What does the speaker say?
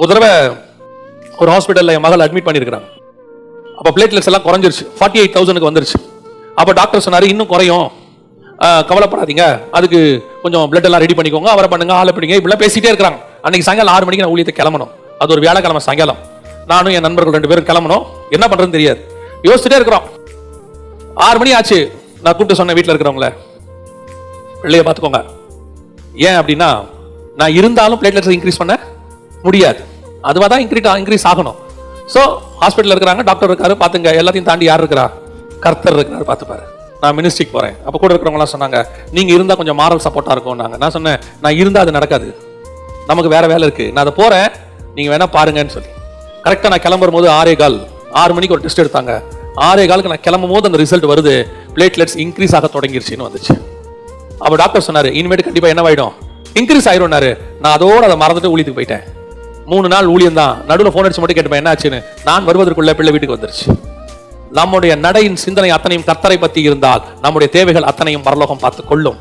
ஒரு தடவை ஒரு ஹாஸ்பிட்டலில் என் மகள் அட்மிட் பண்ணியிருக்கிறாங்க. அப்போ பிளேட்லெட்ஸ் எல்லாம் குறைஞ்சிருச்சு, 48,000 வந்துருச்சு. அப்போ டாக்டர் சொன்னார், இன்னும் குறையும், கவலைப்படாதீங்க, அதுக்கு கொஞ்சம் பிளட் எல்லாம் ரெடி பண்ணிக்கோங்க, அவரை பண்ணுங்க, ஆளை பிடிங்க, இப்படிலாம் பேசிட்டே இருக்கிறாங்க. அன்னைக்கு சாயங்காலம் 6 மணிக்கு நான் ஊழியத்தை கிளம்பணும். அது ஒரு வியாழக்கிழமை சாயங்காலம். நானும் என் நண்பர்கள் 2 பேரும் கிளம்பணும். என்ன பண்றதுன்னு தெரியாது, யோசிச்சுட்டே இருக்கிறோம். 6 மணி ஆச்சு. நான் கூப்பிட்டு சொன்னேன், வீட்டில் இருக்கிறவங்கள, பிள்ளைய பார்த்துக்கோங்க. ஏன் அப்படின்னா, நான் இருந்தாலும் பிளேட்லெட்ஸ் இன்க்ரீஸ் பண்ண முடியாது, அதுவாக தான் இன்க்ரீஸ் ஆகணும். ஸோ ஹாஸ்பிட்டலில் இருக்கிறாங்க, டாக்டர் இருக்காரு, பார்த்துங்க. எல்லாத்தையும் தாண்டி யார் இருக்கிறா? கர்த்தர் இருக்கிறாரு, பார்த்துப்பாரு. நான் மினிஸ்ட்ரிக்கு போகிறேன். அப்போ கூட இருக்கிறவங்களாம் சொன்னாங்க, நீங்கள் இருந்தால் கொஞ்சம் மாரல் சப்போர்ட்டாக இருக்கும். நான் சொன்னேன், நான் இருந்தால் அது நடக்காது, நமக்கு வேற வேலை இருக்குது, நான் அதை போகிறேன், நீங்கள் வேணா பாருங்கன்னு சொல்லி. கரெக்டாக நான் கிளம்பும் போது 6 மணிக்கு ஒரு டெஸ்ட் எடுத்தாங்க. 6:15 நான் கிளம்பும் போது அந்த ரிசல்ட் வருது, பிளேட்லெட்ஸ் இன்க்ரீஸ் ஆக தொடங்கிருச்சுன்னு வந்துச்சு. அப்போ டாக்டர் சொன்னார், இனிமேட்டு கண்டிப்பாக என்னவாயிடும், இன்க்ரீஸ் ஆயிடும்னாரு. நான் அதோடு அதை மறந்துட்டு ஊழியத்துக்கு போயிட்டேன். 3 நாள் ஊழியம் தான். நடுவில் ஃபோன் அடிச்சு மட்டும் கேட்டுப்பேன், என்ன ஆச்சுன்னு. நான் வருவதற்குள்ள பிள்ளை வீட்டுக்கு வந்துருச்சு. நம்முடைய நடையின் சிந்தனை அத்தனையும் கர்த்தரை பற்றி இருந்தால் நம்முடைய தேவைகள் அத்தனையும் பரலோகம் பார்த்து கொள்ளும்.